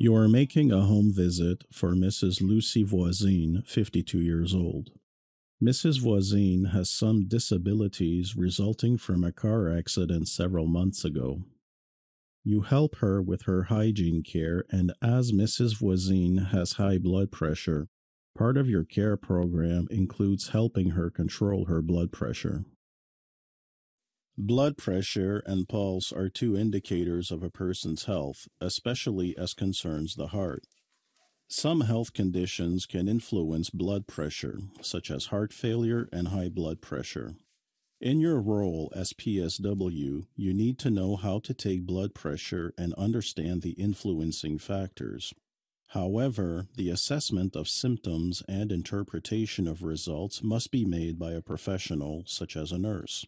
You are making a home visit for Mrs. Lucie Voisin, 52 years old. Mrs. Voisin has some disabilities resulting from a car accident several months ago. You help her with her hygiene care, and as Mrs. Voisin has high blood pressure, part of your care program includes helping her control her blood pressure. Blood pressure and pulse are two indicators of a person's health, especially as concerns the heart. Some health conditions can influence blood pressure, such as heart failure and high blood pressure. In your role as PSW, you need to know how to take blood pressure and understand the influencing factors. However, the assessment of symptoms and interpretation of results must be made by a professional, such as a nurse.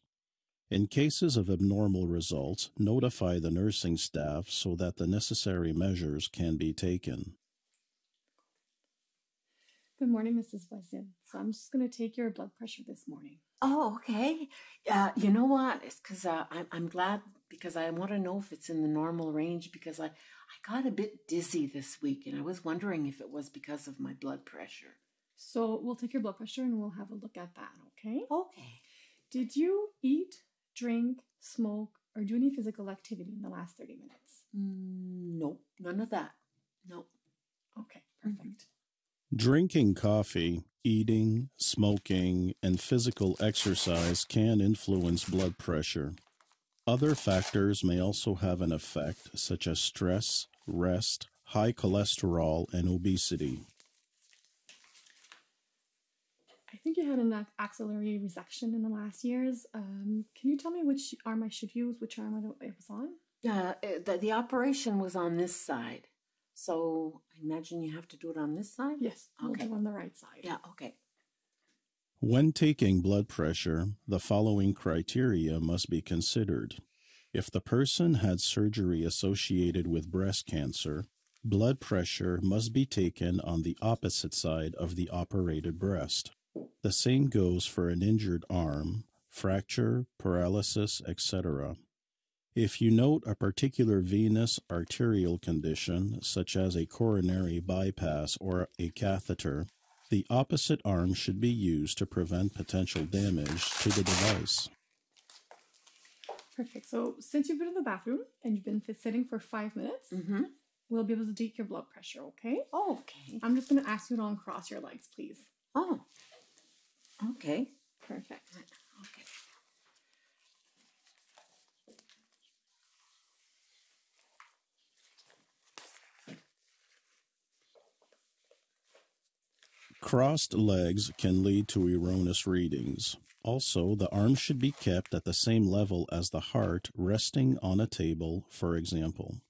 In cases of abnormal results, notify the nursing staff so that the necessary measures can be taken. Good morning, Mrs. Voisin. So I'm just going to take your blood pressure this morning. Oh, okay. You know what? It's because I'm glad because I want to know if it's in the normal range because I got a bit dizzy this week and I was wondering if it was because of my blood pressure. So we'll take your blood pressure and we'll have a look at that, okay? Okay. Did you eat, drink, smoke, or do any physical activity in the last 30 minutes? Nope, none of that. Nope. Okay, perfect. Drinking coffee, eating, smoking, and physical exercise can influence blood pressure. Other factors may also have an effect, such as stress, rest, high cholesterol, and obesity. I think you had an axillary resection in the last years. Can you tell me which arm I should use, which arm it was on? The operation was on this side. So I imagine you have to do it on this side? Yes, we'll okay. do on the right side. Yeah, okay. When taking blood pressure, the following criteria must be considered. If the person had surgery associated with breast cancer, blood pressure must be taken on the opposite side of the operated breast. The same goes for an injured arm, fracture, paralysis, etc. If you note a particular venous arterial condition, such as a coronary bypass or a catheter, the opposite arm should be used to prevent potential damage to the device. Perfect. So since you've been in the bathroom and you've been sitting for 5 minutes, we'll be able to take your blood pressure, okay? Oh, okay. I'm just going to ask you to uncross your legs, please. Oh, okay. Perfect. Okay. Crossed legs can lead to erroneous readings. Also, the arm should be kept at the same level as the heart, resting on a table, for example.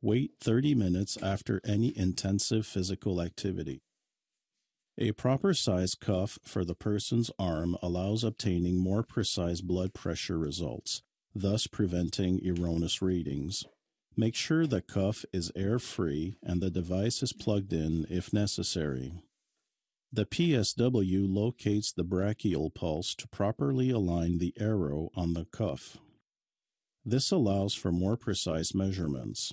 Wait 30 minutes after any intensive physical activity. A proper size cuff for the person's arm allows obtaining more precise blood pressure results, thus preventing erroneous readings. Make sure the cuff is air-free and the device is plugged in if necessary. The PSW locates the brachial pulse to properly align the arrow on the cuff. This allows for more precise measurements.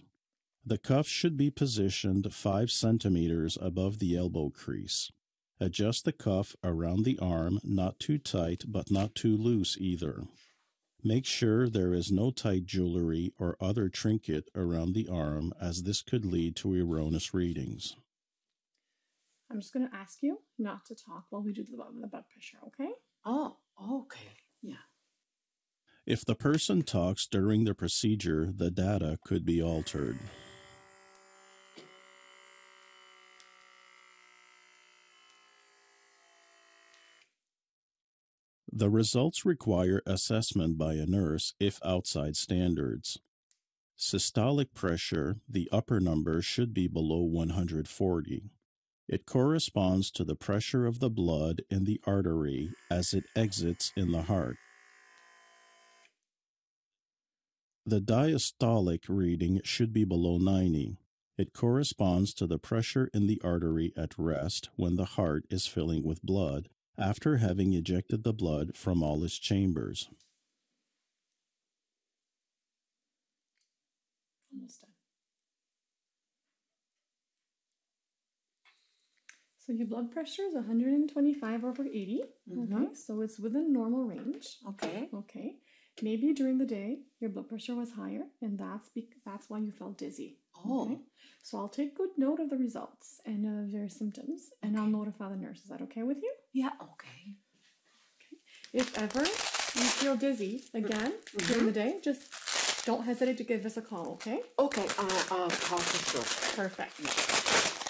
The cuff should be positioned 5 centimeters above the elbow crease. Adjust the cuff around the arm, not too tight but not too loose either. Make sure there is no tight jewelry or other trinket around the arm, as this could lead to erroneous readings. I'm just going to ask you not to talk while we do the blood pressure, okay? Oh, okay. Yeah. If the person talks during the procedure, the data could be altered. The results require assessment by a nurse if outside standards. Systolic pressure, the upper number should be below 140. It corresponds to the pressure of the blood in the artery as it exits in the heart. The diastolic reading should be below 90. It corresponds to the pressure in the artery at rest when the heart is filling with blood after having ejected the blood from all its chambers. Almost done. So your blood pressure is 125 over 80. Okay, so it's within normal range. Okay. Okay. Maybe during the day your blood pressure was higher, and that's why you felt dizzy. Oh. Okay? So I'll take good note of the results and of your symptoms, and I'll notify the nurse. Is that okay with you? Yeah, okay. If ever you feel dizzy again during the day, just don't hesitate to give us a call, okay? Okay, I'll call for sure. Perfect.